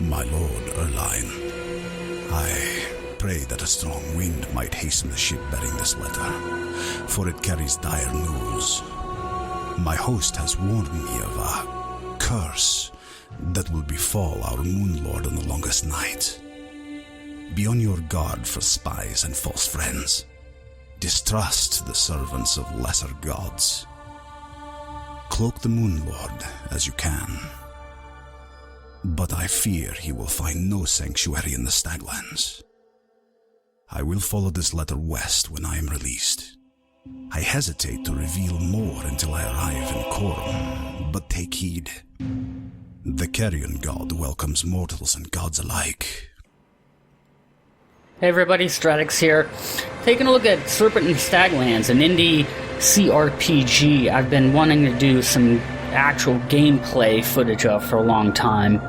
My lord Erline, I pray that a strong wind might hasten the ship bearing this letter, for it carries dire news. My host has warned me of a curse that will befall our Moon Lord on the longest night. Be on your guard for spies and false friends. Distrust the servants of lesser gods. Cloak the Moon Lord as you can. But I fear he will find no sanctuary in the Staglands. I will follow this letter west when I am released. I hesitate to reveal more until I arrive in Corum, but take heed. The Carrion God welcomes mortals and gods alike. Hey everybody, Stratix here. Taking a look at Serpent and Staglands, an indie cRPG I've been wanting to do some actual gameplay footage of for a long time.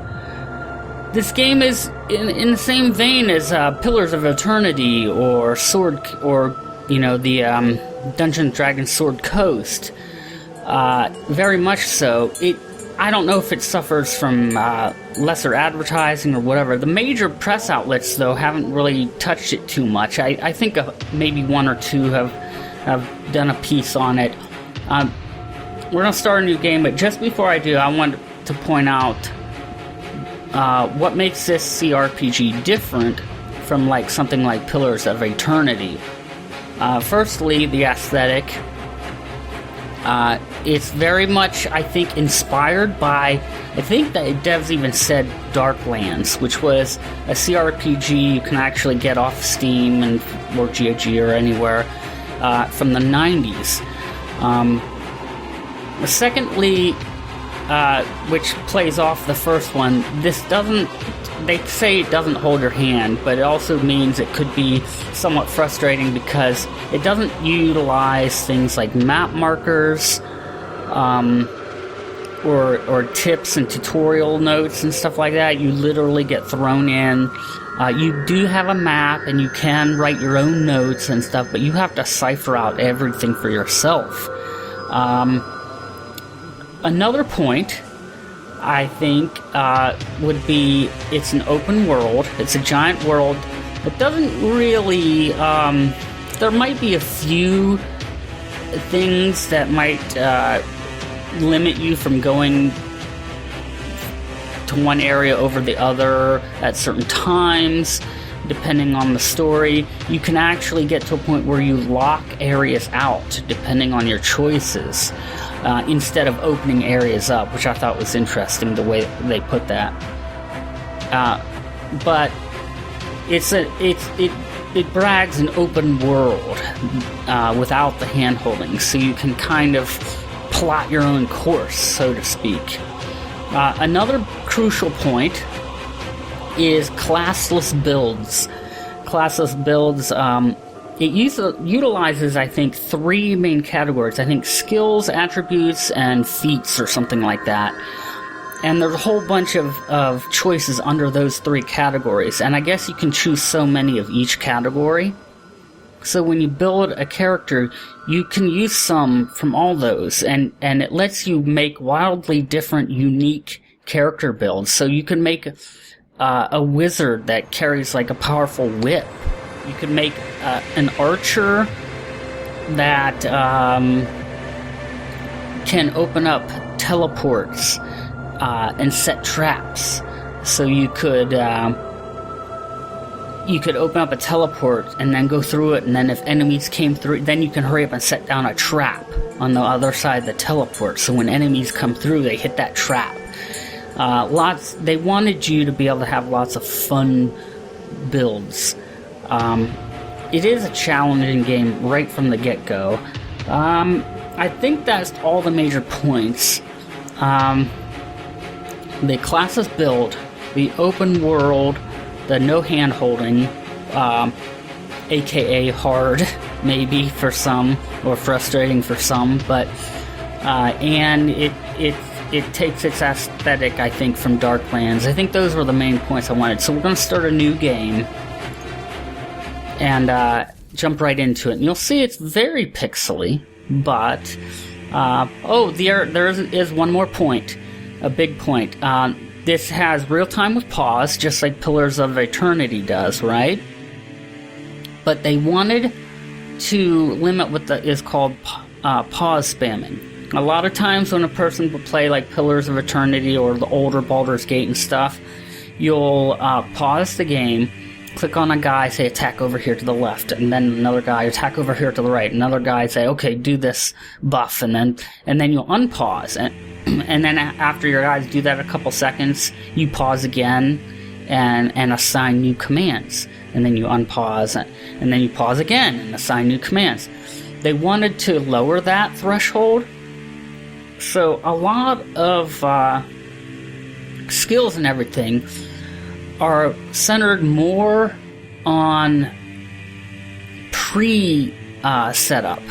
This game is in the same vein as Pillars of Eternity or the Dungeons & Dragons Sword Coast. Very much so. I don't know if it suffers from lesser advertising or whatever. The major press outlets, though, haven't really touched it too much. I think maybe one or two have done a piece on it. We're going to start a new game, but just before I do, I want to point out what makes this cRPG different from something like Pillars of Eternity. Firstly, the aesthetic. It's very much, I think, inspired by, I think the devs even said Darklands, which was a cRPG you can actually get off Steam or GOG or anywhere from the 90s. Secondly, which plays off the first one, they say it doesn't hold your hand, but it also means it could be somewhat frustrating because it doesn't utilize things like map markers, or tips and tutorial notes and stuff like that. You literally get thrown in. You do have a map and you can write your own notes and stuff, but you have to cipher out everything for yourself. Another point, I think, would be it's an open world. It's a giant world. It doesn't really... there might be a few things that might limit you from going to one area over the other at certain times, depending on the story. You can actually get to a point where you lock areas out, depending on your choices. Instead of opening areas up, which I thought was interesting the way they put that. But it brags an open world without the hand-holding, so you can kind of plot your own course, so to speak. Another crucial point is classless builds. Classless builds, it utilizes, I think, three main categories. I think skills, attributes, and feats, or something like that. And there's a whole bunch of choices under those three categories. And I guess you can choose so many of each category. So when you build a character, you can use some from all those. And it lets you make wildly different, unique character builds. So you can make a wizard that carries a powerful whip. You could make an archer that can open up teleports and set traps. So you could open up a teleport and then go through it, and then if enemies came through, then you can hurry up and set down a trap on the other side of the teleport. So when enemies come through, they hit that trap. They wanted you to be able to have lots of fun builds. It is a challenging game right from the get-go. I think that's all the major points. The classes build, the open world, the no hand-holding, aka hard, maybe for some, or frustrating for some, but and it takes its aesthetic, I think, from Darklands. I think those were the main points I wanted. So we're going to start a new game and jump right into it. And you'll see it's very pixely, but there is one more point, a big point. This has real time with pause, just like Pillars of Eternity does, right? But they wanted to limit what is called pause spamming. A lot of times when a person will play like Pillars of Eternity or the older Baldur's Gate and stuff, you'll pause the game, click on a guy, say attack over here to the left, and then another guy attack over here to the right. Another guy say, okay, do this buff, and then you'll unpause, and then after your guys do that a couple seconds, you pause again and assign new commands, and then you unpause, and then you pause again and assign new commands. They wanted to lower that threshold, so a lot of skills and everything are centered more on pre-setup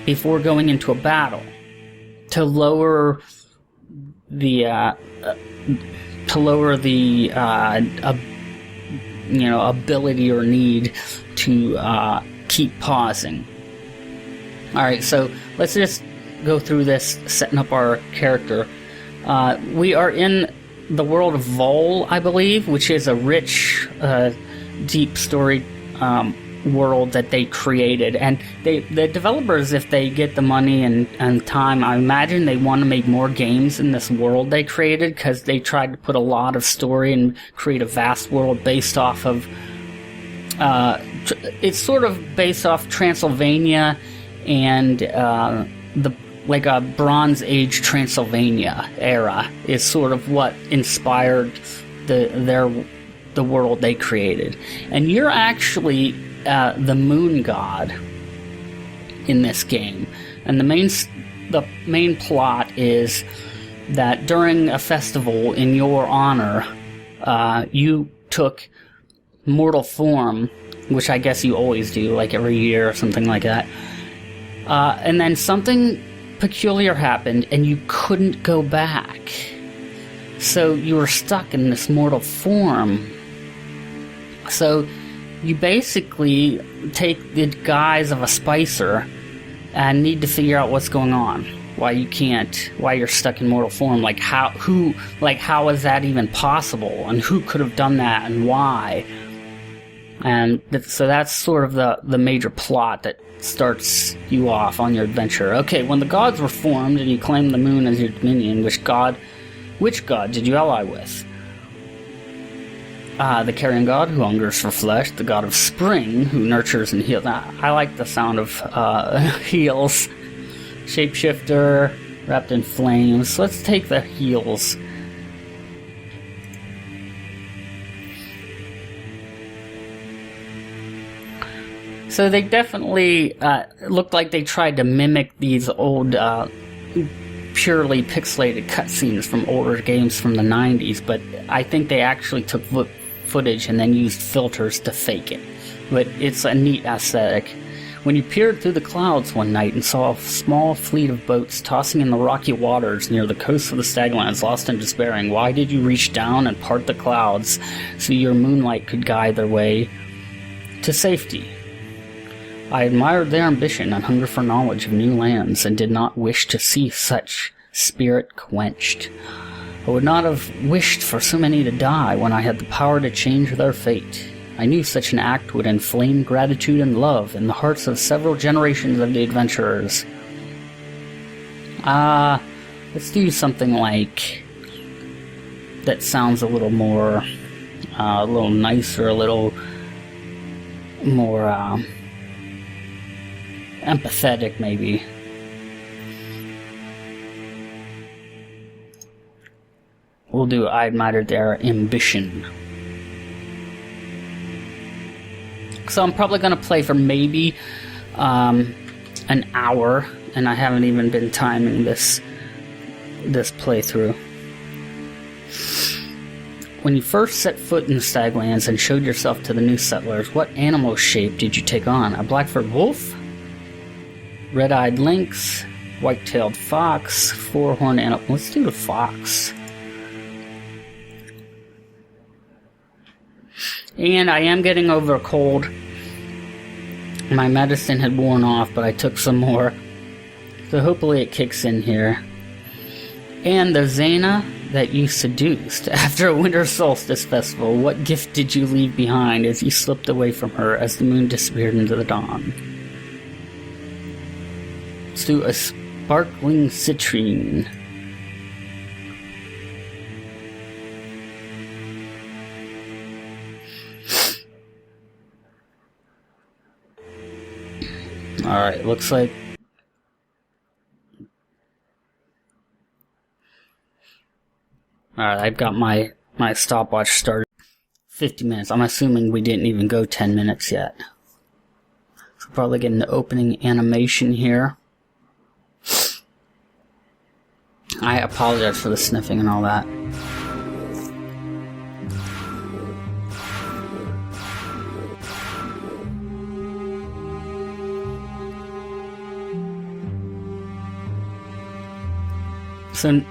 before going into a battle to lower the ability or need to keep pausing. All right, so let's just go through this, setting up our character. We are in the world of Vol, I believe, which is a rich, deep story world that they created. And the developers, if they get the money and time, I imagine they want to make more games in this world they created, because they tried to put a lot of story and create a vast world based off of... it's sort of based off Transylvania and like a Bronze Age Transylvania era is sort of what inspired the world they created. And you're actually the moon god in this game. And the main plot is that during a festival in your honor, you took mortal form, which I guess you always do, like every year or something like that. And then something peculiar happened and you couldn't go back, so you were stuck in this mortal form. So you basically take the guise of a spicer and need to figure out what's going on, why you're stuck in mortal form, how is that even possible, and who could have done that and why. And so that's sort of the major plot that starts you off on your adventure. Okay, when the gods were formed and you claimed the moon as your dominion, which god did you ally with? The carrion god, who hungers for flesh, the god of spring, who nurtures and heals. I like the sound of heals. Shapeshifter, wrapped in flames. Let's take the heals. So they definitely looked like they tried to mimic these old, purely pixelated cutscenes from older games from the 90s, but I think they actually took footage and then used filters to fake it. But it's a neat aesthetic. When you peered through the clouds one night and saw a small fleet of boats tossing in the rocky waters near the coast of the Staglands, lost and despairing, why did you reach down and part the clouds so your moonlight could guide their way to safety? I admired their ambition and hunger for knowledge of new lands, and did not wish to see such spirit quenched. I would not have wished for so many to die when I had the power to change their fate. I knew such an act would inflame gratitude and love in the hearts of several generations of the adventurers. Let's do something like... that sounds a little more... a little nicer, a little more... empathetic, maybe. We'll do I admired their ambition. So I'm probably going to play for maybe an hour, and I haven't even been timing this playthrough. When you first set foot in the Staglands and showed yourself to the new settlers, what animal shape did you take on? A black-furred wolf? Red-eyed lynx, white-tailed fox, four-horned antelope. Let's do the fox. And I am getting over a cold. My medicine had worn off, but I took some more. So hopefully it kicks in here. And the Zana, that you seduced after a winter solstice festival? What gift did you leave behind as you slipped away from her as the moon disappeared into the dawn? Let's do a sparkling citrine. Alright, looks like... Alright, I've got my stopwatch started. 50 minutes. I'm assuming we didn't even go 10 minutes yet. So probably getting the opening animation here. I apologize for the sniffing and all that. So,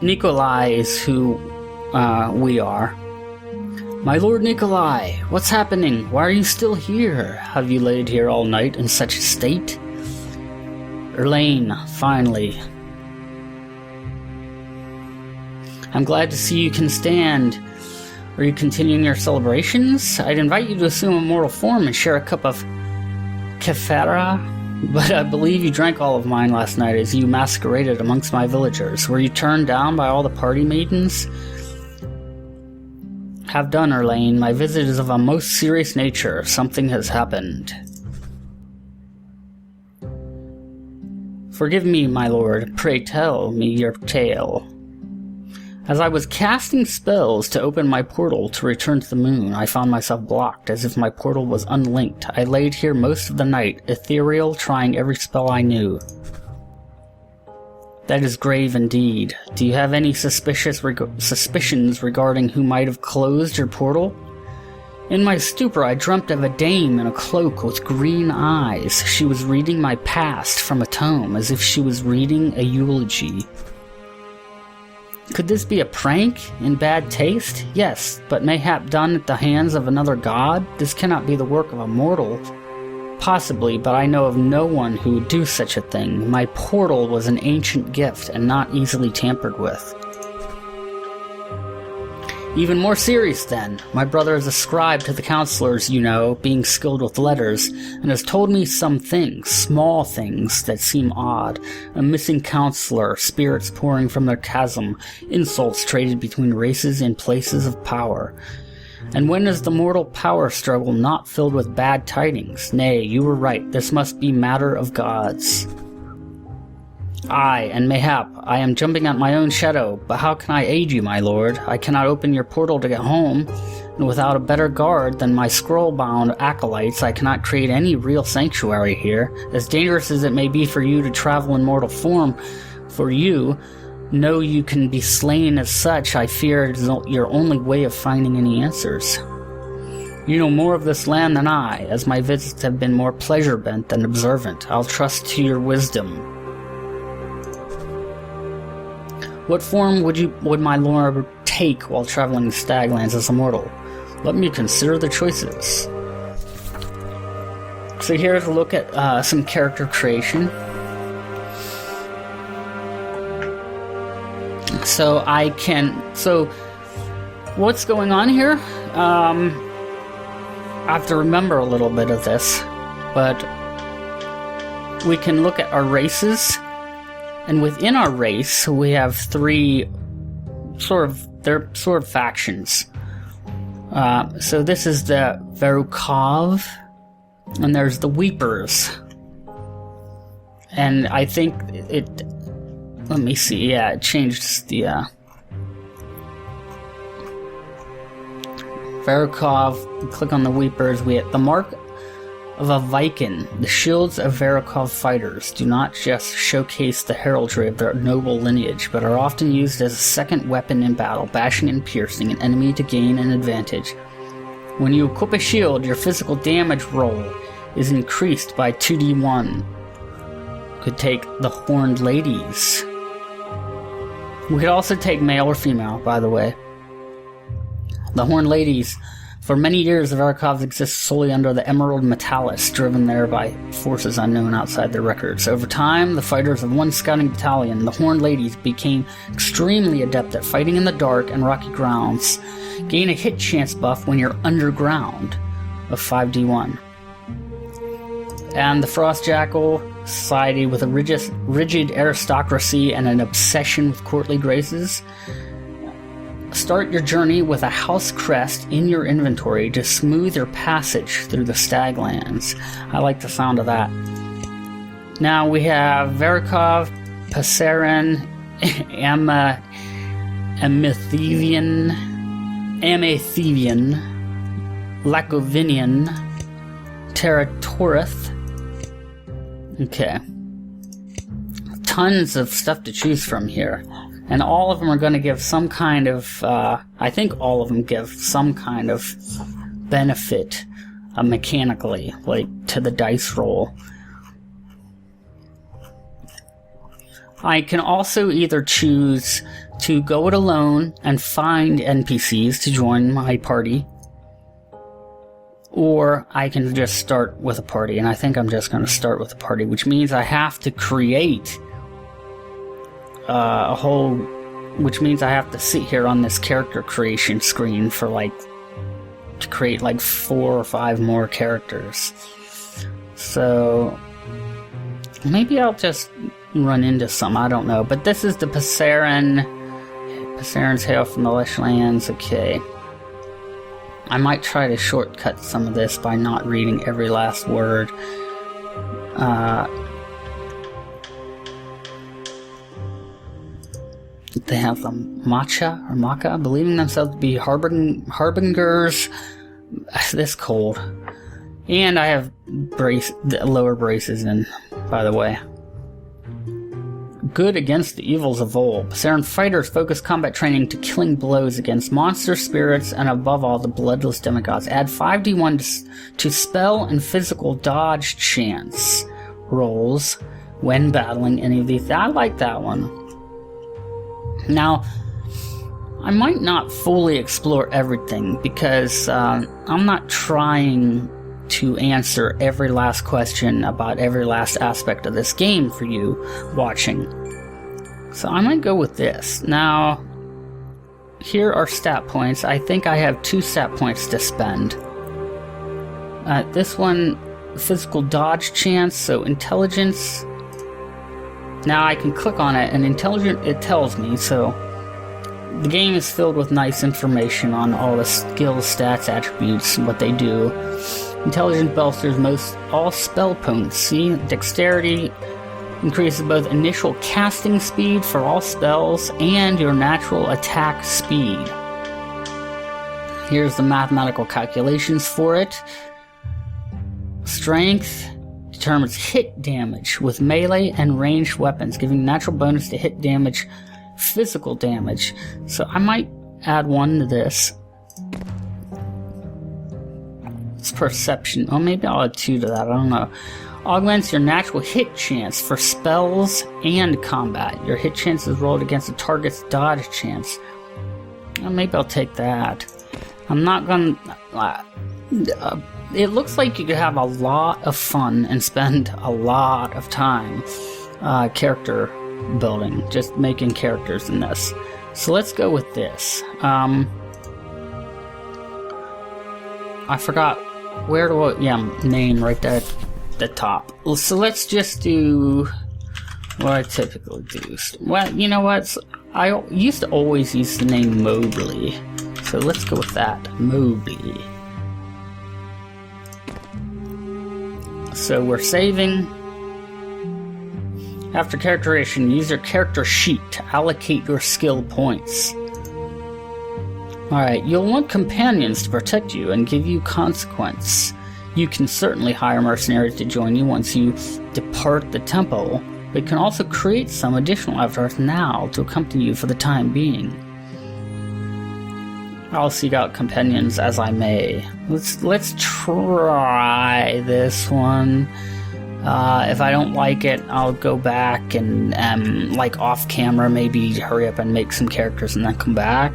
Nikolai is who we are. My lord Nikolai, what's happening? Why are you still here? Have you laid here all night in such a state? Elaine, finally. I'm glad to see you can stand. Are you continuing your celebrations? I'd invite you to assume a mortal form and share a cup of kefara. But I believe you drank all of mine last night as you masqueraded amongst my villagers. Were you turned down by all the party maidens? Have done, Erlane. My visit is of a most serious nature. Something has happened. Forgive me, my lord. Pray tell me your tale. As I was casting spells to open my portal to return to the moon, I found myself blocked, as if my portal was unlinked. I laid here most of the night, ethereal, trying every spell I knew. That is grave indeed. Do you have any suspicions regarding who might have closed your portal? In my stupor, I dreamt of a dame in a cloak with green eyes. She was reading my past from a tome, as if she was reading a eulogy. Could this be a prank in bad taste? Yes, but mayhap done at the hands of another god? This cannot be the work of a mortal. Possibly, but I know of no one who would do such a thing. My portal was an ancient gift and not easily tampered with. Even more serious then, my brother is a scribe to the counselors, you know, being skilled with letters, and has told me some things, small things, that seem odd. A missing counselor, spirits pouring from their chasm, insults traded between races in places of power. And when is the mortal power struggle not filled with bad tidings? Nay, you were right, this must be matter of gods. Aye, and mayhap I am jumping at my own shadow, but how can I aid you, my lord? I cannot open your portal to get home, and without a better guard than my scroll-bound acolytes, I cannot create any real sanctuary here. As dangerous as it may be for you to travel in mortal form, for you, know you can be slain as such, I fear it is your only way of finding any answers. You know more of this land than I, as my visits have been more pleasure-bent than observant. I'll trust to your wisdom. What form would my lord take while traveling the Staglands as a mortal? Let me consider the choices. So here's a look at some character creation. So what's going on here? I have to remember a little bit of this, but we can look at our races. And within our race, we have three sort of factions. So this is the Verukov, and there's the Weepers. And I think let me see, yeah, it changed the, Verukov, click on the Weepers, we have the mark of a Viking. The shields of Verukov fighters do not just showcase the heraldry of their noble lineage, but are often used as a second weapon in battle, bashing and piercing an enemy to gain an advantage. When you equip a shield, your physical damage roll is increased by 2d1. Could take the Horned Ladies. We could also take male or female, by the way. The Horned Ladies For many years, the Verikovs exist solely under the Emerald Metallis, driven there by forces unknown outside their records. Over time, the fighters of one scouting battalion, the Horned Ladies, became extremely adept at fighting in the dark and rocky grounds. Gain a hit chance buff when you're underground of 5d1. And the Frost Jackal Society, with a rigid aristocracy and an obsession with courtly graces. Start your journey with a house crest in your inventory to smooth your passage through the Staglands. I like the sound of that. Now we have Verikov, Passaran, Amethyvian, Lakovinian, Terratorith. Okay. Tons of stuff to choose from here. And all of them are going to give some kind of, I think all of them give some kind of benefit mechanically, like to the dice roll. I can also either choose to go it alone and find NPCs to join my party, or I can just start with a party, and I think I'm just going to start with a party, which means I have to create which means I have to sit here on this character creation screen for to create 4 or 5 more characters. So maybe I'll just run into some, I don't know. But this is the Passaran's hail from the lush lands. Okay. I might try to shortcut some of this by not reading every last word. They have the Macha, believing themselves to be harbingers. This cold. And I have lower braces in, by the way. Good against the evils of old. Passaran fighters focus combat training to killing blows against monster spirits and above all the bloodless demigods. Add 5d1 to spell and physical dodge chance rolls when battling any of these. I like that one. Now, I might not fully explore everything because I'm not trying to answer every last question about every last aspect of this game for you watching. So I might go with this. Now, here are stat points. I think I have 2 stat points to spend. This one, physical dodge chance, so intelligence. Now I can click on it, and it tells me, so the game is filled with nice information on all the skills, stats, attributes, what they do. Intelligence bolsters all spell potency. Dexterity increases both initial casting speed for all spells and your natural attack speed. Here's the mathematical calculations for it. Strength determines hit damage with melee and ranged weapons, giving natural bonus to hit damage, physical damage. So I might add 1 to this. It's perception. Oh, maybe I'll add 2 to that. I don't know. Augments your natural hit chance for spells and combat. Your hit chance is rolled against the target's dodge chance. Well, maybe I'll take that. I'm not gonna... it looks like you could have a lot of fun and spend a lot of time character building, just making characters in this. So let's go with this. I forgot where to... name right there at the top. So let's just do what I typically do. Well, you know what? I used to always use the name Mobley. So let's go with that. Mobley. So we're saving. After character creation, use your character sheet to allocate your skill points. Alright, you'll want companions to protect you and give you consequence. You can certainly hire mercenaries to join you once you depart the temple, but you can also create some additional avatars now to accompany you for the time being. I'll seek out companions as I may. Let's try this one. If I don't like it, I'll go back and off camera maybe hurry up and make some characters and then come back.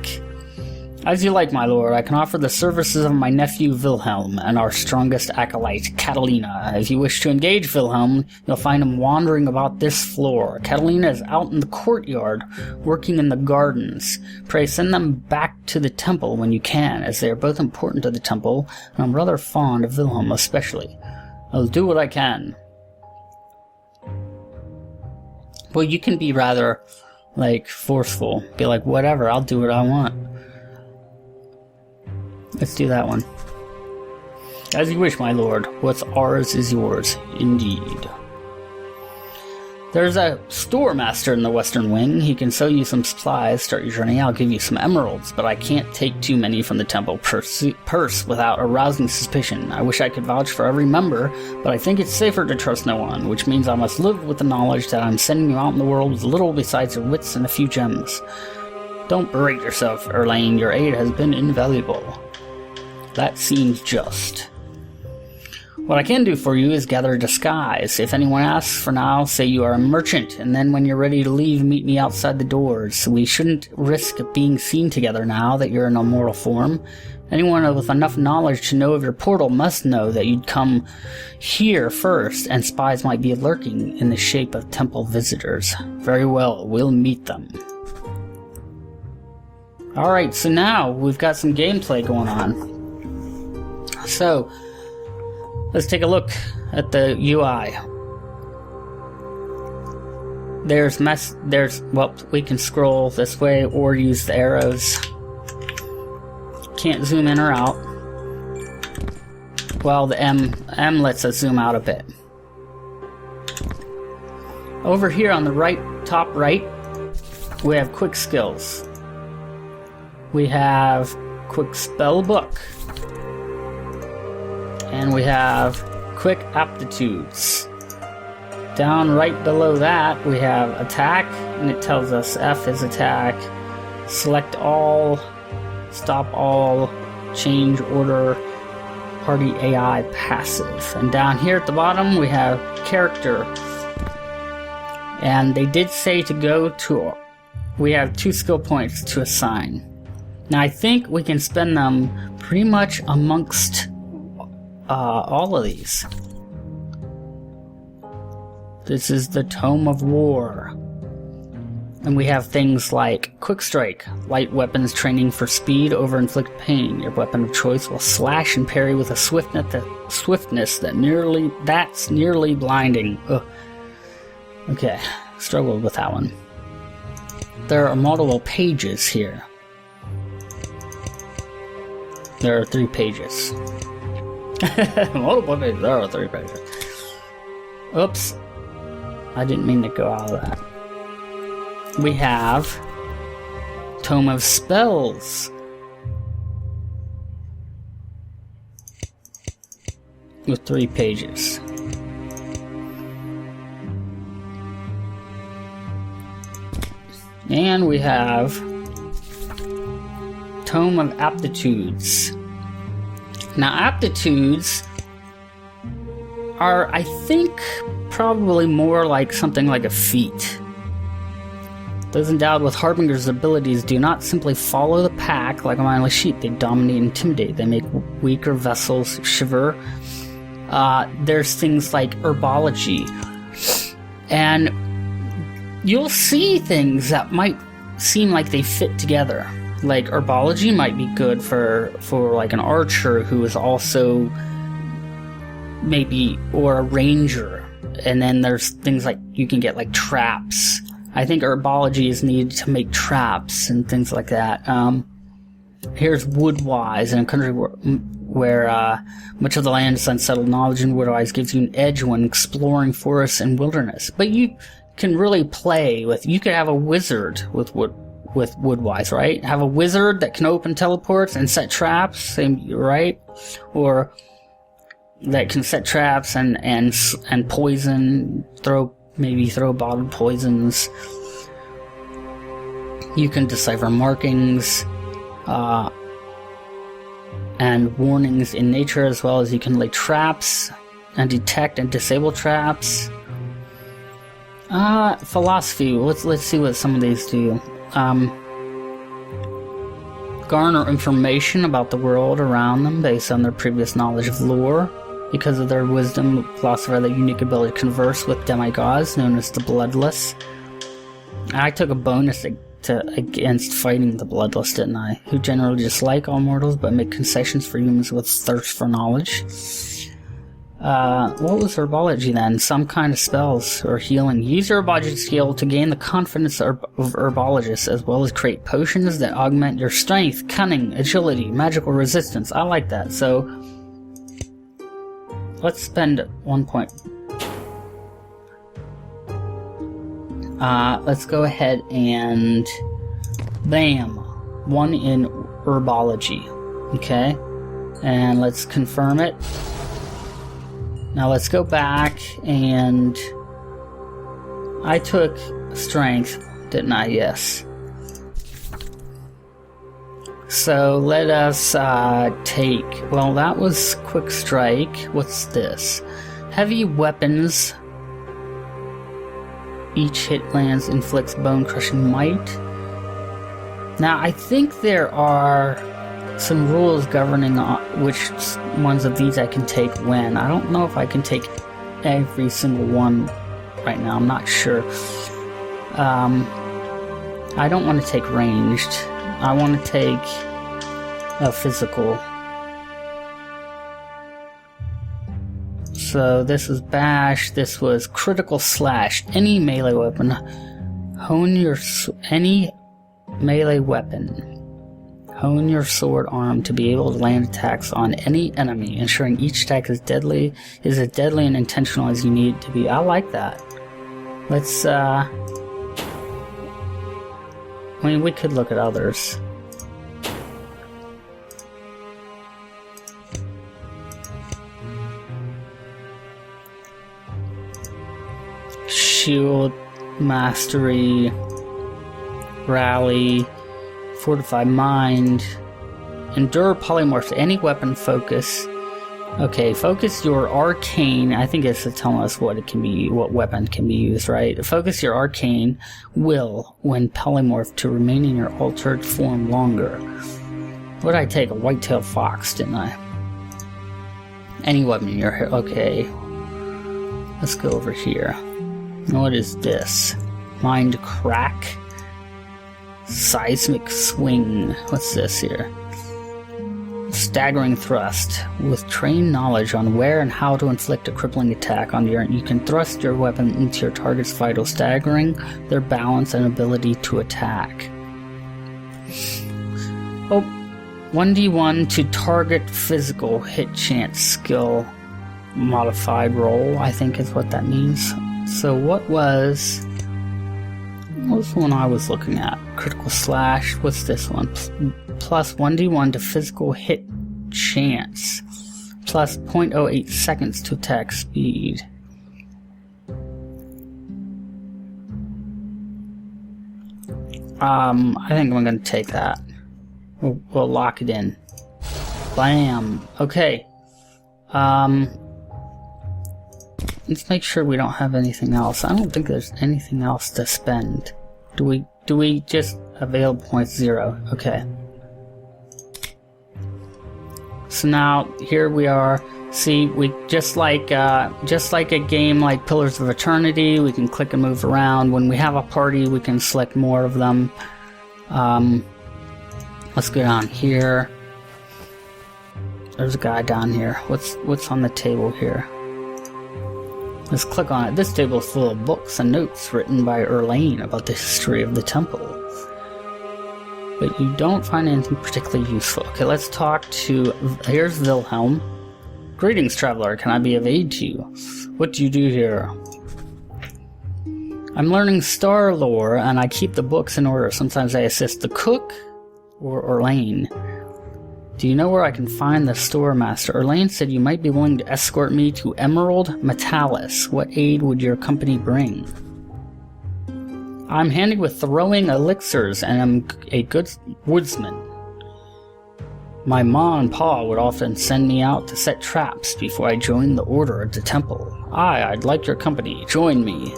As you like, my lord. I can offer the services of my nephew Wilhelm and our strongest acolyte, Catalina. If you wish to engage Wilhelm, you'll find him wandering about this floor. Catalina is out in the courtyard, working in the gardens. Pray send them back to the temple when you can, as they are both important to the temple, and I'm rather fond of Wilhelm especially. I'll do what I can. Well, you can be rather, forceful. Be like, whatever, I'll do what I want. Let's do that one. As you wish, my lord. What's ours is yours, indeed. There's a store master in the western wing. He can sell you some supplies, start your journey. I'll give you some emeralds, but I can't take too many from the temple purse without arousing suspicion. I wish I could vouch for every member, but I think it's safer to trust no one, which means I must live with the knowledge that I'm sending you out in the world with little besides your wits and a few gems. Don't berate yourself, Erlane. Your aid has been invaluable. That seems just. What I can do for you is gather a disguise. If anyone asks, for now, say you are a merchant, and then when you're ready to leave, meet me outside the doors. We shouldn't risk being seen together now that you're in a mortal form. Anyone with enough knowledge to know of your portal must know that you'd come here first, and spies might be lurking in the shape of temple visitors. Very well, we'll meet them. Alright, so now we've got some gameplay going on. So, let's take a look at the UI. We can scroll this way or use the arrows. Can't zoom in or out. Well, the M lets us zoom out a bit. Over here on the right, top right, we have quick skills. We have quick spell book. And we have quick aptitudes. Down right below that, we have attack, and it tells us F is attack, select all, stop all, change order, party AI passive. And down here at the bottom, we have character. And they did say to go to, we have 2 skill points to assign. Now I think we can spend them pretty much amongst all of these. This is the Tome of War. And we have things like Quick Strike, light weapons training for speed over inflict pain. Your weapon of choice will slash and parry with a swiftness that's nearly blinding. Ugh. Okay, struggled with that one. There are multiple pages here. There are 3 pages. Multiple pages. There are 3 pages. Oops. I didn't mean to go out of that. We have Tome of Spells. With 3 pages. And we have Tome of Aptitudes. Now, aptitudes are, I think, probably more like something like a feat. Those endowed with Harbinger's abilities do not simply follow the pack like a mindless sheep. They dominate and intimidate. They make weaker vessels shiver. There's things like herbology. And you'll see things that might seem like they fit together. Like herbology might be good for like an archer who is also maybe, or a ranger. And then there's things like you can get like traps. I think herbology is needed to make traps and things like that. Here's Woodwise, in a country where much of the land is unsettled. Knowledge in Woodwise gives you an edge when exploring forests and wilderness. But you can really play with, you could have a wizard with Woodwise, right? Have a wizard that can open teleports and set traps, right? Or that can set traps and poison, throw bottled poisons. You can decipher markings and warnings in nature, as well as you can lay traps and detect and disable traps. Philosophy. Let's see what some of these do. garner information about the world around them based on their previous knowledge of lore. Because of their wisdom, philosopher had the unique ability to converse with demigods known as the Bloodless. I took a bonus against fighting the Bloodless, didn't I? Who generally dislike all mortals but make concessions for humans with thirst for knowledge. What was herbology then? Some kind of spells or healing. Use herbology skill to gain the confidence of herbologists, as well as create potions that augment your strength, cunning, agility, magical resistance. I like that. So let's spend 1 point. Let's go ahead and bam, 1 in herbology. Okay, and let's confirm it. Now let's go back, and I took strength, didn't I? Yes. So let us take, well, that was quick strike. What's this? Heavy weapons. Each hit lands inflicts bone-crushing might. Now, I think there are some rules governing which ones of these I can take when. I don't know if I can take every single one right now. I'm not sure. I don't want to take ranged. I want to take a physical. So this was bash. This was critical slash. Any melee weapon. Any melee weapon. Hone your sword arm to be able to land attacks on any enemy, ensuring each attack is as deadly and intentional as you need it to be. I like that. Let's, I mean, we could look at others. Shield, mastery, rally, fortify mind, endure polymorph, any weapon focus. Okay, focus your arcane. I think it's telling us what it can be, what weapon can be used, right? Focus your arcane will when polymorphed to remain in your altered form longer. What did I take? A white-tailed fox, didn't I? Any weapon in your hair. Okay. Let's go over here. What is this? Mind crack. Seismic swing. What's this here? Staggering thrust. With trained knowledge on where and how to inflict a crippling attack on your, you can thrust your weapon into your target's vital, staggering their balance and ability to attack. Oh, 1d1 to target physical hit chance skill modified roll, I think is what that means. So what was the one I was looking at? Critical slash. What's this one? Plus 1d1 to physical hit chance. Plus 0.08 seconds to attack speed. I think I'm going to take that. We'll lock it in. Bam. Okay. Let's make sure we don't have anything else. I don't think there's anything else to spend. Do we just available points 0? Okay. So now here we are. See, we just like a game like Pillars of Eternity, we can click and move around. When we have a party, we can select more of them. Let's go down here. There's a guy down here. What's on the table here? Let's click on it. This table is full of books and notes written by Erlaine about the history of the temple. But you don't find anything particularly useful. Okay, let's talk to... Here's Wilhelm. Greetings, traveler. Can I be of aid to you? What do you do here? I'm learning star lore, and I keep the books in order. Sometimes I assist the cook or Erlaine. Do you know where I can find the store master? Erlaine said you might be willing to escort me to Emerald Metalis. What aid would your company bring? I'm handy with throwing elixirs and am a good woodsman. My ma and pa would often send me out to set traps before I joined the order at the temple. I'd like your company. Join me.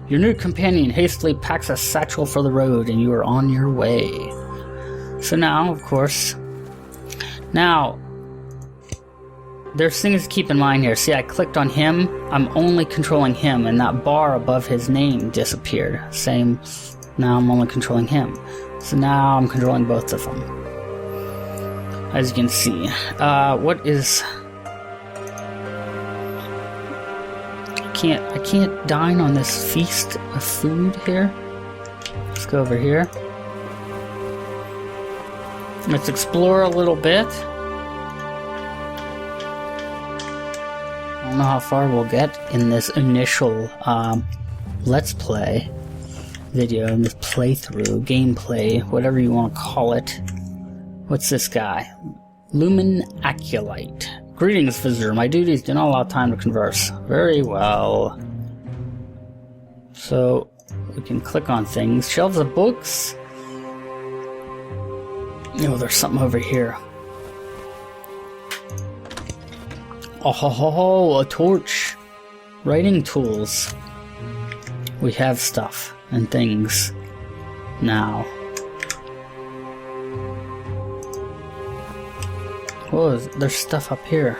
Your new companion hastily packs a satchel for the road, and you are on your way. So now, of course... Now, there's things to keep in mind here. See, I clicked on him. I'm only controlling him, and that bar above his name disappeared. Same. Now I'm only controlling him. So now I'm controlling both of them. As you can see. What is... I can't dine on this feast of food here. Let's go over here. Let's explore a little bit. I don't know how far we'll get in this initial Let's Play video, in this playthrough, gameplay, whatever you want to call it. What's this guy? Lumen Aculite. Greetings, visitor. My duties do not allow time to converse. Very well. So, we can click on things. Shelves of books. Oh, there's something over here. Oh, a torch. Writing tools. We have stuff and things now. Whoa, there's stuff up here.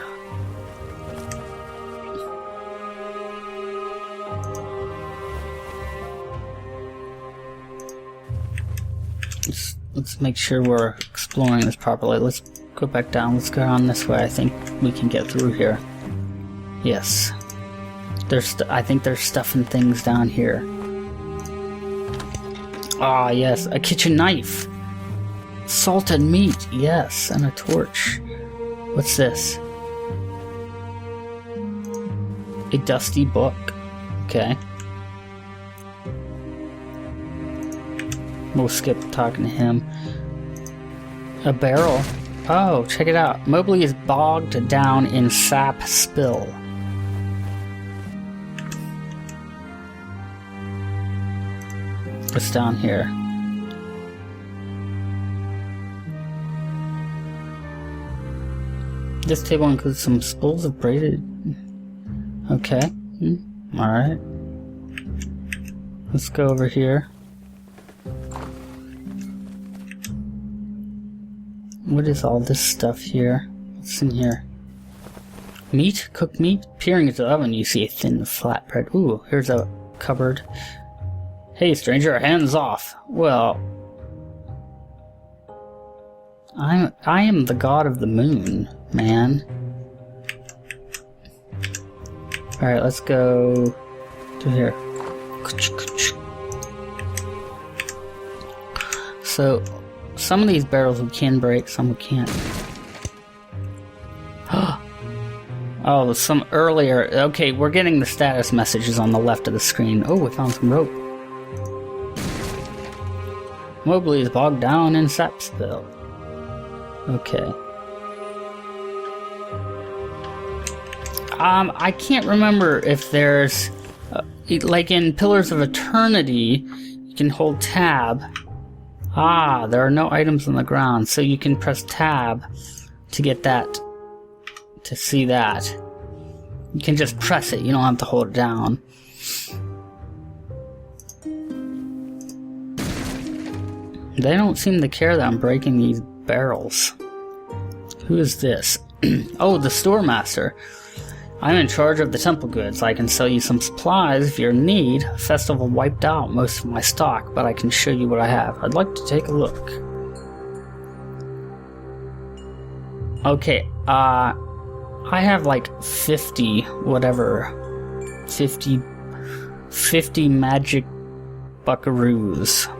Let's make sure we're exploring this properly. Let's go back down. Let's go around this way. I think we can get through here. Yes. I think there's stuff and things down here. Ah, yes. A kitchen knife. Salted meat. Yes. And a torch. What's this? A dusty book. Okay. We'll skip talking to him. A barrel. Oh, check it out. Mobley is bogged down in sap spill. What's down here? This table includes some spools of braided... Okay. Alright. Let's go over here. What is all this stuff here? What's in here? Meat? Cooked meat? Peering into the oven, you see a thin flatbread. Ooh, here's a cupboard. Hey, stranger, hands off. Well... I am the god of the moon, man. Alright, let's go to here. So, some of these barrels we can break, some we can't. Oh, some earlier... Okay, we're getting the status messages on the left of the screen. Oh, we found some rope. Mobley is bogged down in sap spill. Okay. I can't remember if there's... like in Pillars of Eternity, you can hold tab. Ah, there are no items on the ground, so you can press tab to get that, to see that. You can just press it, you don't have to hold it down. They don't seem to care that I'm breaking these barrels. Who is this? Oh, the store master. I'm in charge of the temple goods. I can sell you some supplies if you're in need. Festival wiped out most of my stock, but I can show you what I have. I'd like to take a look. Okay, I have like 50 magic buckaroos.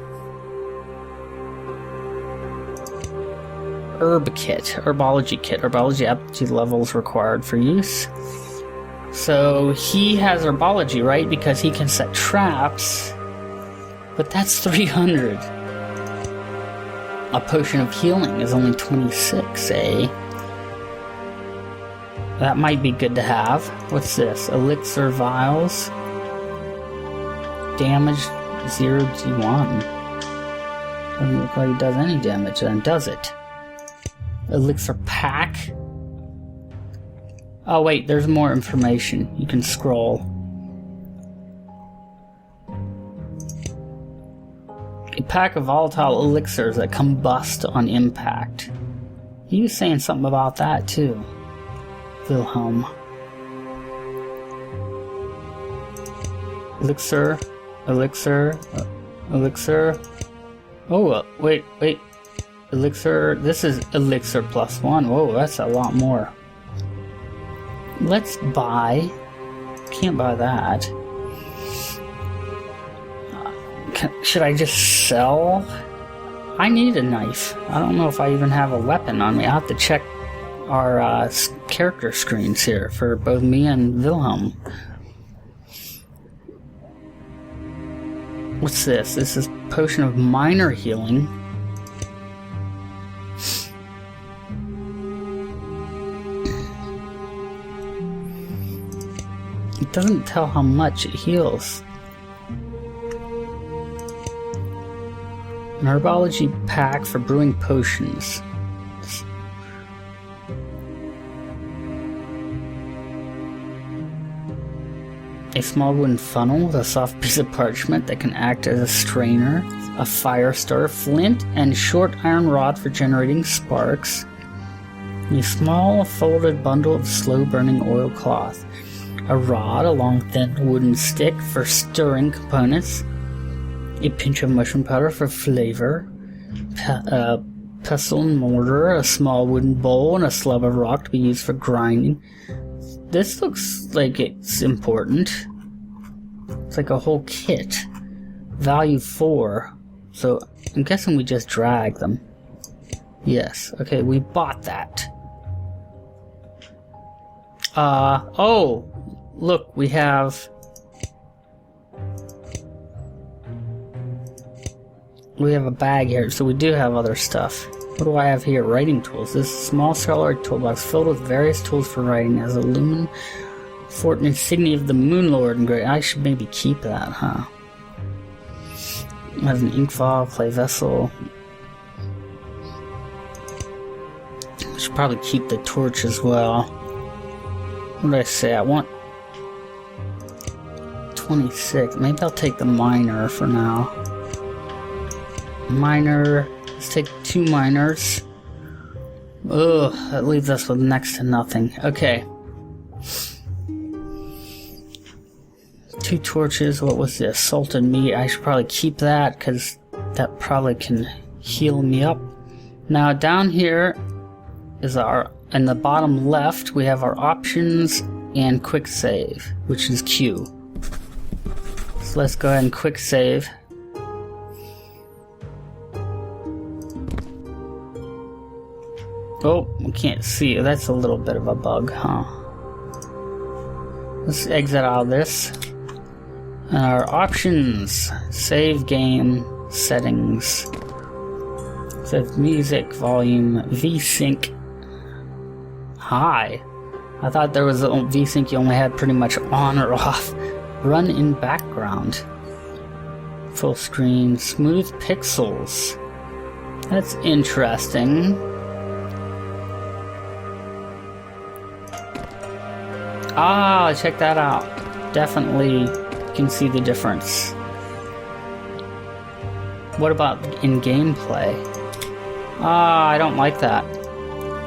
Herbology kit. Herbology aptitude levels required for use. So he has herbology, right? Because he can set traps. But that's 300. A potion of healing is only 26, eh? That might be good to have. What's this? Elixir vials. Damage 0d1. Doesn't look like it does any damage then, does it? Elixir pack. Oh wait, there's more information. You can scroll. pack of volatile elixirs that combust on impact. He was saying something about that too, Wilhelm. Elixir. Oh, wait. Elixir. This is elixir +1. Whoa, that's a lot more. Let's buy. Can't buy that. Should I just sell? I need a knife. I don't know if I even have a weapon on me. I have to check our character screens here for both me and Wilhelm. What's this? This is potion of minor healing. It doesn't tell how much it heals. An herbology pack for brewing potions. A small wooden funnel with a soft piece of parchment that can act as a strainer, a fire starter, flint, and short iron rod for generating sparks, a small folded bundle of slow-burning oilcloth, a rod, a long thin wooden stick for stirring components, a pinch of mushroom powder for flavor, pestle and mortar, a small wooden bowl, and a slab of rock to be used for grinding. This looks like it's important. It's like a whole kit. Value 4. So I'm guessing we just drag them. Yes. Okay, we bought that. Oh! Look, we have... We have a bag here, so we do have other stuff. What do I have here? Writing tools. This small cellular toolbox filled with various tools for writing has a lumen fort and insignia of the Moon Lord and great. I should maybe keep that, huh? It has an ink vial, clay vessel. I should probably keep the torch as well. What did I say? I want 26. Maybe I'll take the miner for now. Miner. Let's take 2 miners. Ugh, that leaves us with next to nothing. Okay. 2 torches. What was this? Salted meat. I should probably keep that because that probably can heal me up. Now down here is our, in the bottom left, we have our options and quick save, which is Q. So let's go ahead and quick save. Oh, we can't see. That's a little bit of a bug, huh? Let's exit out of this. And our options. Save game. Settings. Save music. Volume. VSync. High. I thought there was a VSync you only had pretty much on or off. Run in background. Full screen. Smooth pixels. That's interesting. Ah, check that out. Definitely can see the difference. What about in gameplay? Ah, I don't like that.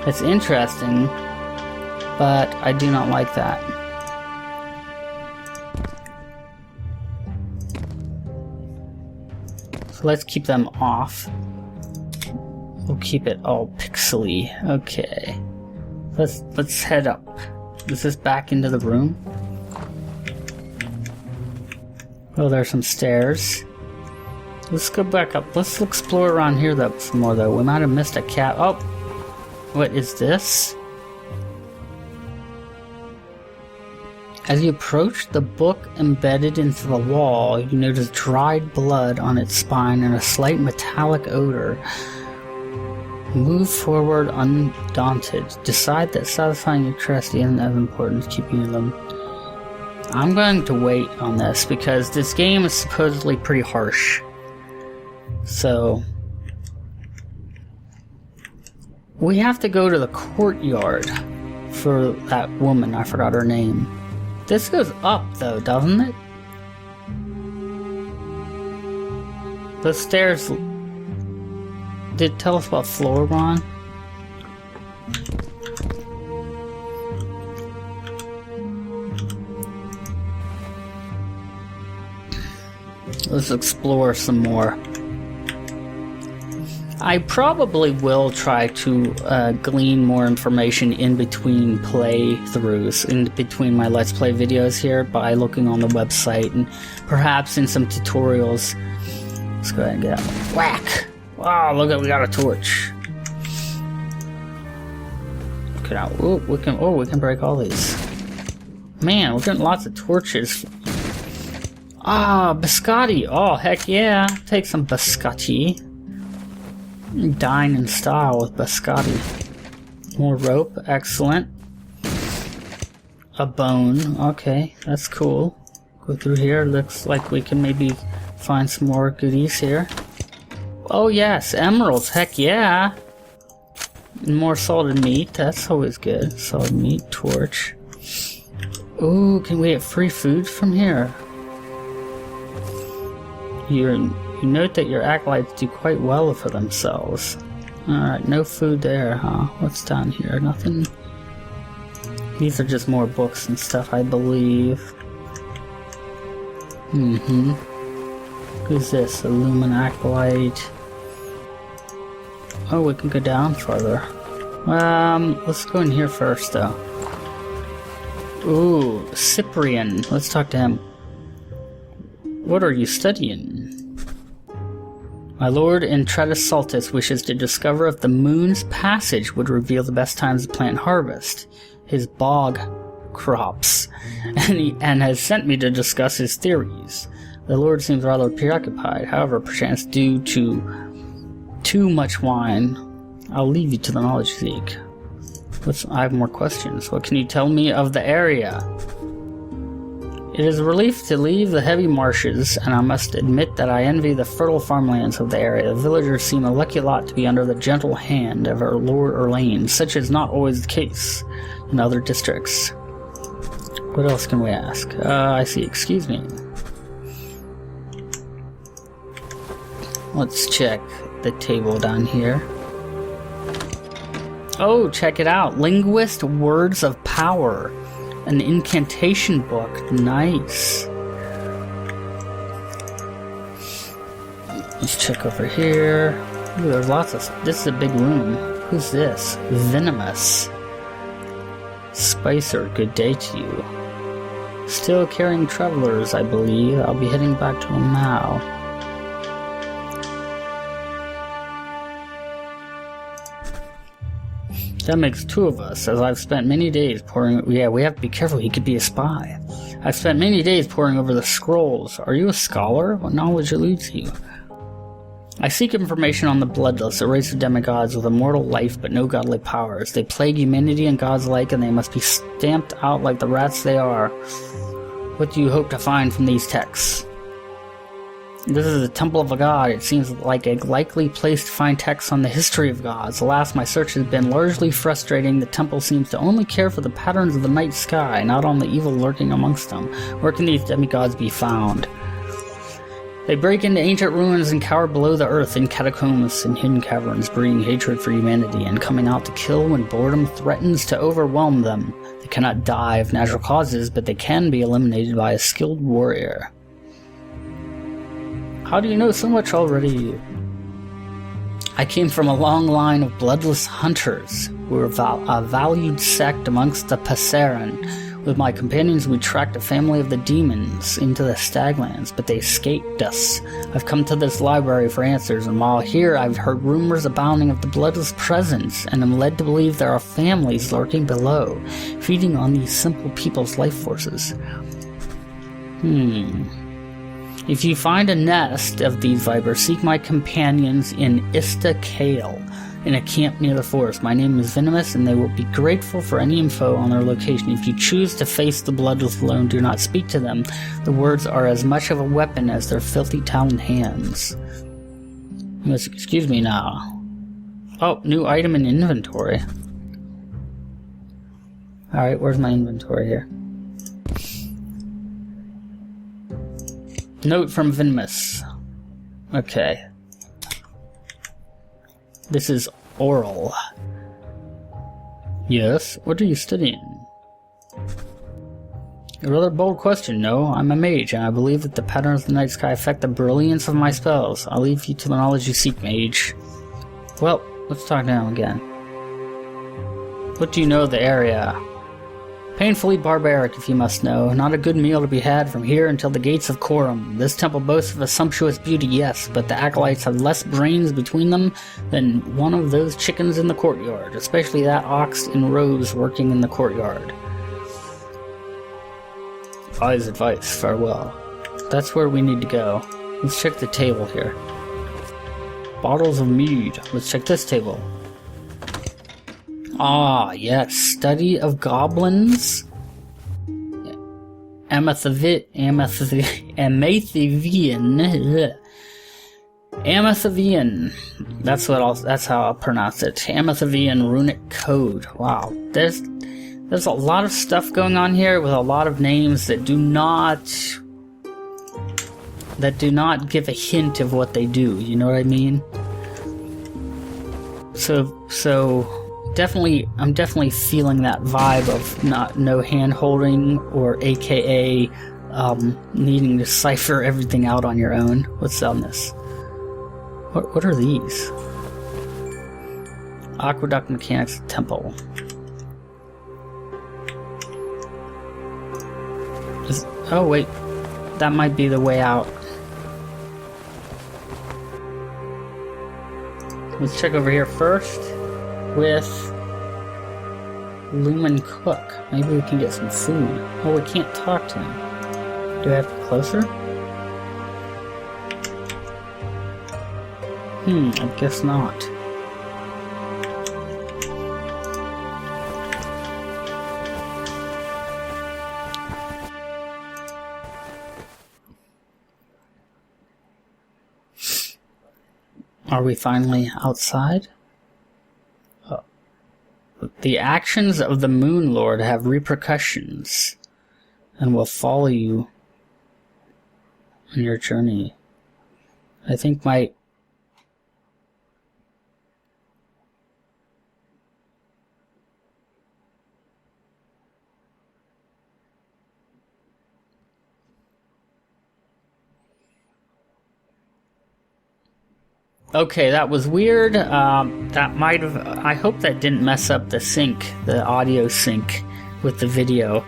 It's interesting, but I do not like that. So let's keep them off. We'll keep it all pixely. Okay. Let's head up. Is this back into the room? Oh, there's some stairs. Let's go back up. Let's explore around here though, some more though. We might have missed a cat. Oh! What is this? As you approach the book embedded into the wall, you notice dried blood on its spine and a slight metallic odor. Move forward undaunted. Decide that satisfying your curiosity isn't as important as keeping them. I'm going to wait on this because this game is supposedly pretty harsh. So we have to go to the courtyard for that woman. I forgot her name. This goes up though, doesn't it? The stairs did tell us about floor one. Let's explore some more. I probably will try to glean more information in between playthroughs, in between my Let's Play videos here, by looking on the website and perhaps in some tutorials. Let's go ahead and get out. Whack! Wow, look at, we got a torch. Look at that. Ooh, we can break all these. Man, we're getting lots of torches. Ah, biscotti. Oh, heck yeah. Take some biscotti. Dine in style with biscotti. More rope. Excellent. A bone. Okay, that's cool. Go through here. Looks like we can maybe find some more goodies here. Oh, yes. Emeralds. Heck yeah. More salted meat. That's always good. Salted meat. Torch. Ooh, can we get free food from here? You note that your acolytes do quite well for themselves. Alright, no food there, huh? What's down here? Nothing? These are just more books and stuff, I believe. Who's this? Illumin acolyte. Oh, we can go down further. Let's go in here first, though. Ooh, Cyprian. Let's talk to him. What are you studying? My lord Intretus Saltus wishes to discover if the moon's passage would reveal the best times to plant harvest, his bog crops, and has sent me to discuss his theories. The lord seems rather preoccupied, however, perchance due to too much wine. I'll leave you to the knowledge seek. I have more questions. What can you tell me of the area? It is a relief to leave the heavy marshes, and I must admit that I envy the fertile farmlands of the area. The villagers seem a lucky lot to be under the gentle hand of our Lord Erlane. Such is not always the case in other districts. What else can we ask? I see. Excuse me. Let's check the table down here. Oh, check it out. Linguist Words of Power. An incantation book. Nice. Let's check over here. Ooh, there's lots of... This is a big room. Who's this? Venomous. Spicer, good day to you. Still carrying travelers, I believe. I'll be heading back to them now. That makes two of us, as I've spent many days poring... Yeah, we have to be careful, he could be a spy. I've spent many days poring over the scrolls. Are you a scholar? What knowledge eludes you? I seek information on the Bloodless, a race of demigods with immortal life but no godly powers. They plague humanity and gods alike, and they must be stamped out like the rats they are. What do you hope to find from these texts? This is the Temple of a God. It seems like a likely place to find texts on the history of gods. Alas, my search has been largely frustrating. The temple seems to only care for the patterns of the night sky, not on the evil lurking amongst them. Where can these demigods be found? They break into ancient ruins and cower below the earth in catacombs and hidden caverns, breeding hatred for humanity and coming out to kill when boredom threatens to overwhelm them. They cannot die of natural causes, but they can be eliminated by a skilled warrior. How do you know so much already? I came from a long line of bloodless hunters who were a valued sect amongst the Passaran. With my companions, we tracked a family of the demons into the Staglands, but they escaped us. I've come to this library for answers, and while here, I've heard rumors abounding of the bloodless presence, and am led to believe there are families lurking below, feeding on these simple people's life forces. If you find a nest of these vipers, seek my companions in Ista Kale, in a camp near the forest. My name is Venomous, and they will be grateful for any info on their location. If you choose to face the Bloodless alone, do not speak to them. The words are as much of a weapon as their filthy taloned hands. Excuse me now. Oh, new item in inventory. Alright, where's my inventory here? Note from Venomous. Okay. This is oral. Yes? What are you studying? A rather bold question, no? I'm a mage, and I believe that the patterns of the night sky affect the brilliance of my spells. I'll leave you to the knowledge you seek, mage. Well, let's talk now again. What do you know of the area? Painfully barbaric, if you must know. Not a good meal to be had from here until the gates of Corum. This temple boasts of a sumptuous beauty, yes, but the acolytes have less brains between them than one of those chickens in the courtyard, especially that ox in robes working in the courtyard. Wise advice, farewell. That's where we need to go. Let's check the table here. Bottles of mead. Let's check this table. Ah, yes. Study of goblins. Amathavian. That's how I'll pronounce it. Amathavian runic code. Wow. There's a lot of stuff going on here with a lot of names that do not give a hint of what they do. You know what I mean? So definitely, I'm definitely feeling that vibe of no hand holding, or AKA needing to cipher everything out on your own. What's on this? What are these? Aqueduct Mechanics Temple. Oh wait, that might be the way out. Let's check over here first with Lumen Cook. Maybe we can get some food. Oh, we can't talk to him. Do I have to be closer? I guess not. Are we finally outside? Oh. The actions of the Moon Lord have repercussions and will follow you on your journey. I think my... Okay, that was weird. That might have... I hope that didn't mess up the sync, the audio sync with the video.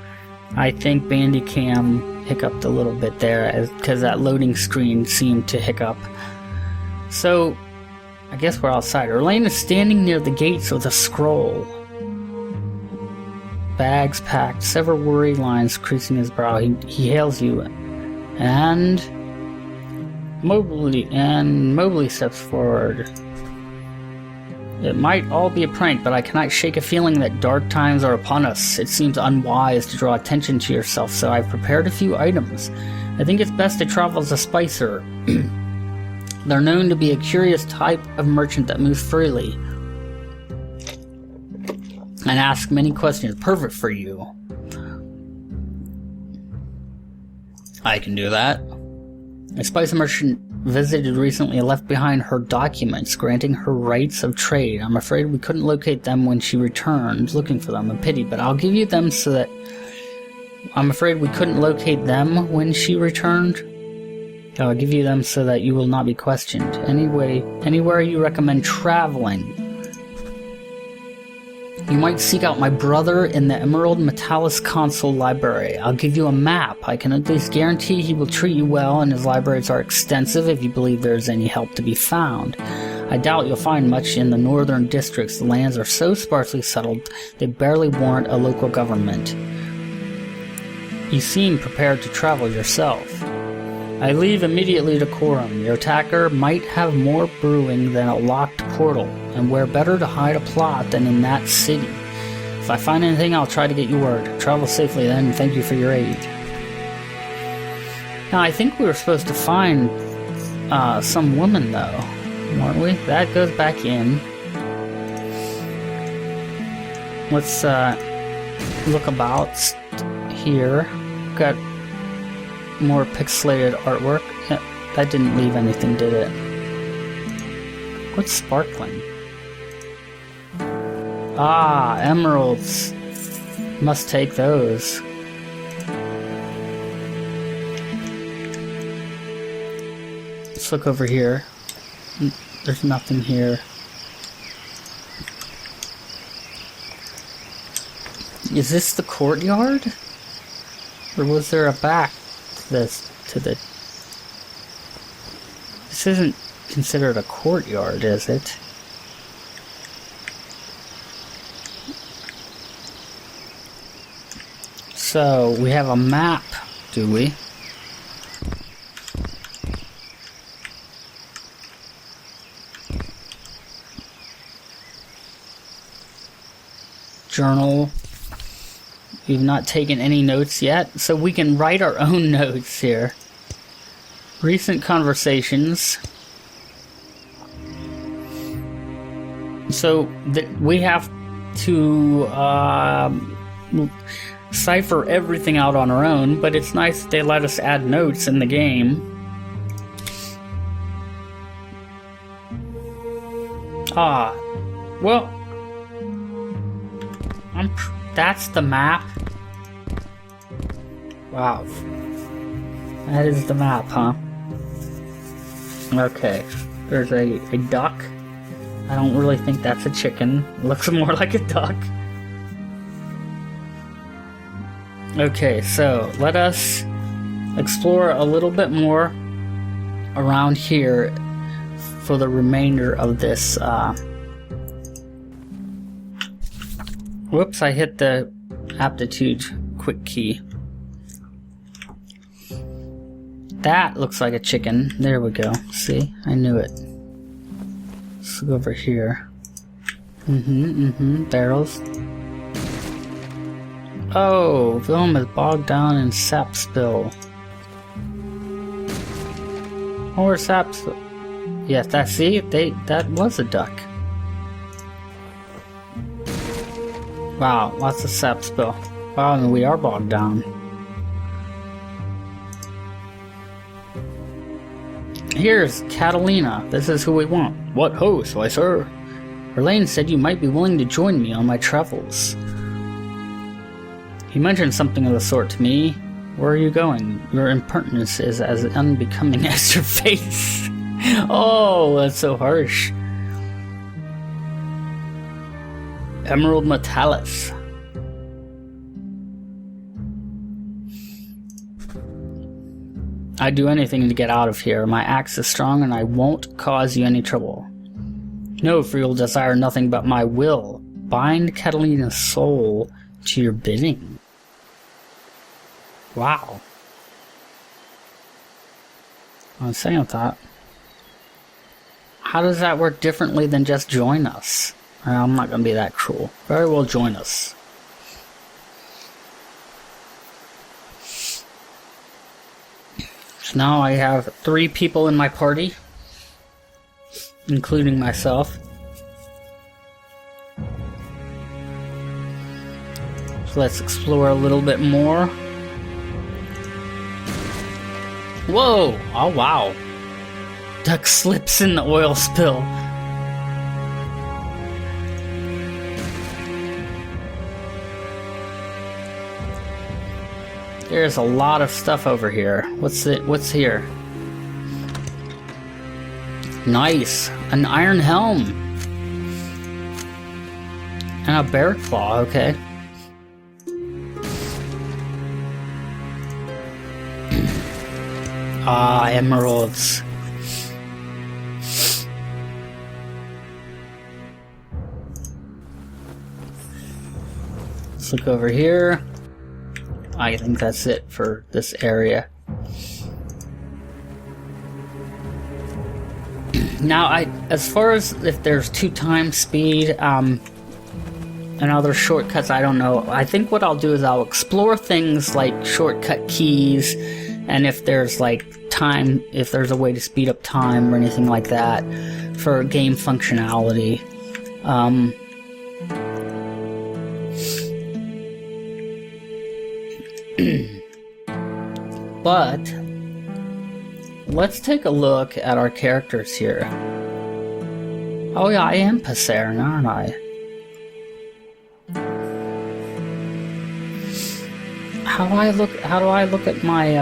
I think Bandicam hiccuped a little bit there, because that loading screen seemed to hiccup. So, I guess we're outside. Erlane is standing near the gates with a scroll. Bags packed, several worry lines creasing his brow. He hails you, and mobily steps forward. It might all be a prank, but I cannot shake a feeling that dark times are upon us. It seems unwise to draw attention to yourself, so I've prepared a few items. I think it's best to travel as a spicer. They're known to be a curious type of merchant that moves freely and asks many questions. Perfect for you. I can do that. A spice merchant visited recently and left behind her documents granting her rights of trade. I'm afraid we couldn't locate them when she returned, looking for them. A pity, but I'll give you them so that... I'm afraid we couldn't locate them when she returned. I'll give you them so that you will not be questioned. Anyway, anywhere you recommend traveling. You might seek out my brother in the Emerald Metalis Console Library. I'll give you a map. I can at least guarantee he will treat you well, and his libraries are extensive if you believe there is any help to be found. I doubt you'll find much in the northern districts. The lands are so sparsely settled, they barely warrant a local government. You seem prepared to travel yourself. I leave immediately to Corum. Your attacker might have more brewing than a locked portal, and where better to hide a plot than in that city. If I find anything, I'll try to get you word. Travel safely then, and thank you for your aid. Now, I think we were supposed to find some woman, though, weren't we? That goes back in. Let's look about here. Got more pixelated artwork. That didn't leave anything, did it? What's sparkling? Ah, emeralds. Must take those. Let's look over here. There's nothing here. Is this the courtyard? Or was there a back to this, This isn't considered a courtyard, is it? So, we have a map, do we? Journal. We've not taken any notes yet, so we can write our own notes here. Recent conversations. So we have to cipher everything out on our own, but it's nice that they let us add notes in the game. Well, that's the map. Wow. That is the map, huh? Okay. There's a duck. I don't really think that's a chicken. It looks more like a duck. Okay, so let us explore a little bit more around here for the remainder of this. Whoops, I hit the aptitude quick key. That looks like a chicken. There we go. See? I knew it. Let's go over here. Barrels. Oh, film is bogged down in sap spill. Or sap spill. Yes, that was a duck. Wow, lots of sap spill. Wow, and we are bogged down. Here's Catalina. This is who we want. What ho, soy sir? Verlaine said you might be willing to join me on my travels. He mentioned something of the sort to me. Where are you going? Your impertinence is as unbecoming as your face. Oh, that's so harsh. Emerald Metallis. I'd do anything to get out of here. My axe is strong and I won't cause you any trouble. No, for you'll desire nothing but my will. Bind Catalina's soul to your bidding. Wow. On second thought, how does that work differently than just join us? I'm not going to be that cruel. Very well, join us. So now I have 3 people in my party, including myself. So let's explore a little bit more. Whoa! Oh wow. Duck slips in the oil spill. There's a lot of stuff over here. What's here? Nice. An iron helm. And a bear claw, okay. Ah, emeralds. Let's look over here. I think that's it for this area. Now, as far as if there's 2 times speed, and other shortcuts, I don't know. I think what I'll do is I'll explore things like shortcut keys, and if there's like time, if there's a way to speed up time or anything like that for game functionality. But let's take a look at our characters here. Oh yeah, I am Passarin, aren't I? How do I look at my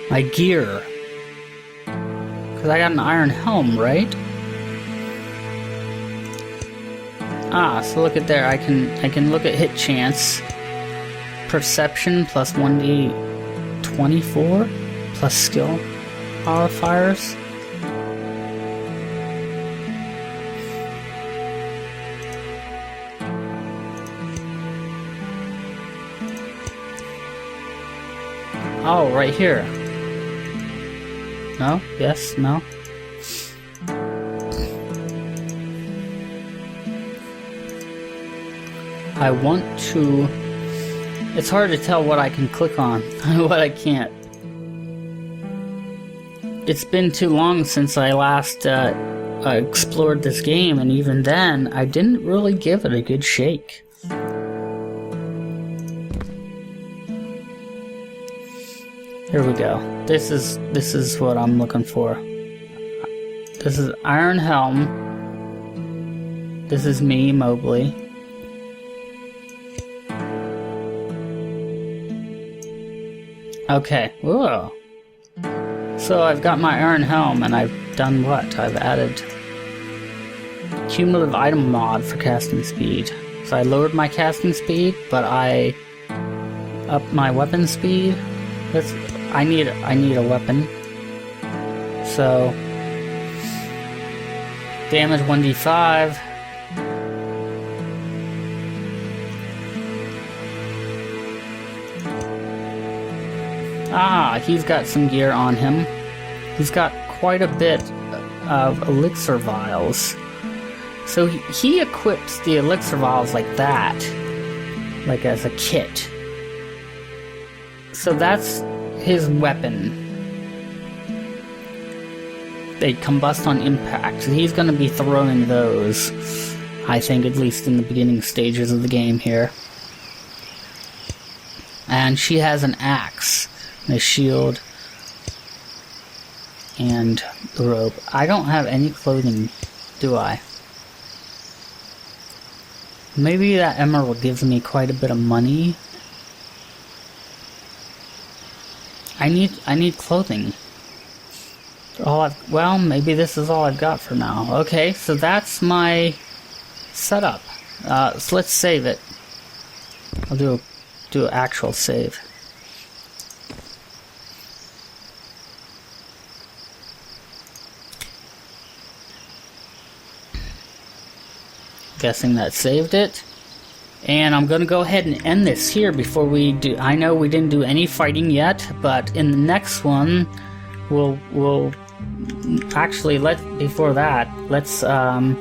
my gear? Because I got an iron helm, right? Ah, so look at there. I can look at hit chance, perception plus 1d24 plus skill modifiers. Oh, right here. No? Yes? No? I want to... It's hard to tell what I can click on and what I can't. It's been too long since I last explored this game, and even then, I didn't really give it a good shake. Here we go. This is what I'm looking for. This is Iron Helm. This is me, Mobley. Okay. Whoa. So I've got my Iron Helm, and I've done what? I've added cumulative item mod for casting speed. So I lowered my casting speed, but I upped my weapon speed. I need a weapon. So damage 1d5. Ah, he's got some gear on him. He's got quite a bit of elixir vials. So he equips the elixir vials like that, like as a kit. So that's his weapon. They combust on impact. So he's going to be throwing those, I think, at least in the beginning stages of the game here. And she has an axe, a shield, and the rope. I don't have any clothing, do I? Maybe that emerald gives me quite a bit of money. I need clothing. Well, maybe this is all I've got for now. Okay, so that's my setup. So let's save it. I'll do an actual save. Guessing that saved it. And I'm going to go ahead and end this here before we do... I know we didn't do any fighting yet, but in the next one, we'll actually, before that, let's... I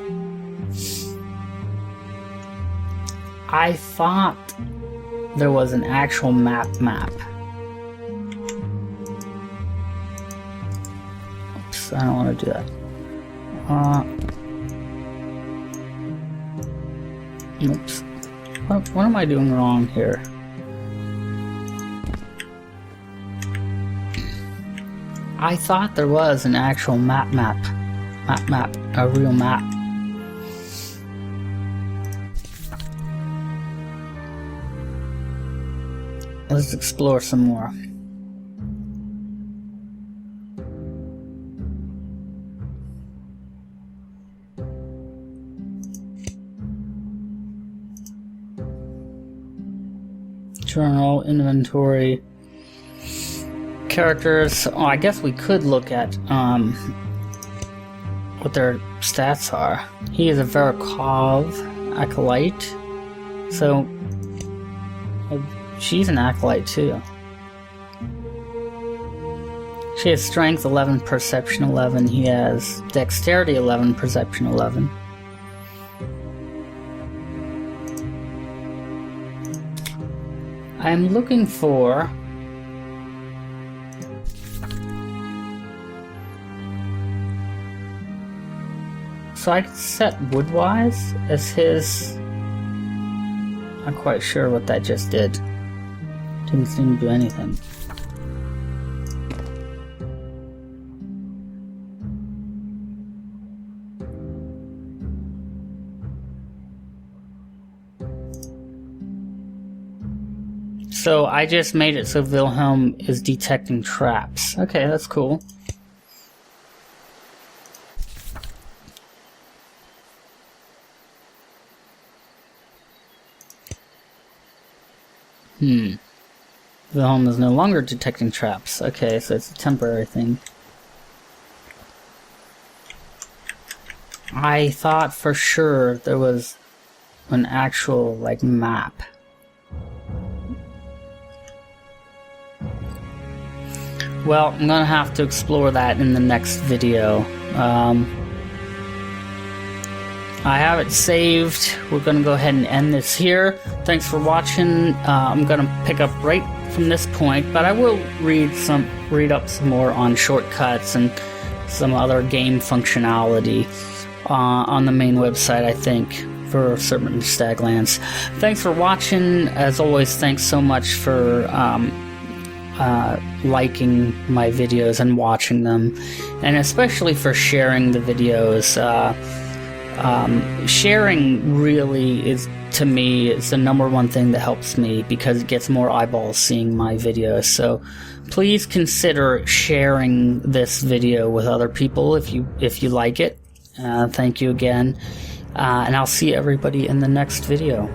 thought there was an actual map. Oops, I don't want to do that. Oops. What am I doing wrong here? I thought there was an actual map, a real map. Let's explore some more. Journal, inventory, characters. Oh, I guess we could look at what their stats are. He is a Verikov acolyte, so she's an acolyte too. She has strength 11, perception 11. He has dexterity 11, perception 11. I'm looking for... So I could set Woodwise as his... Not quite sure what that just did. Didn't seem to do anything. So I just made it so Wilhelm is detecting traps. Okay, that's cool. Wilhelm is no longer detecting traps. Okay, so it's a temporary thing. I thought for sure there was an actual, like, map. Well, I'm gonna have to explore that in the next video. I have it saved. We're gonna go ahead and end this here. Thanks for watching. I'm gonna pick up right from this point, but I will read up some more on shortcuts and some other game functionality on the main website, I think, for Serpent and Staglands. Thanks for watching. As always, thanks so much for liking my videos and watching them, and especially for sharing the videos. Sharing really is, to me, is the #1 thing that helps me, because it gets more eyeballs seeing my videos. So please consider sharing this video with other people if you like it. Thank you again, and I'll see everybody in the next video.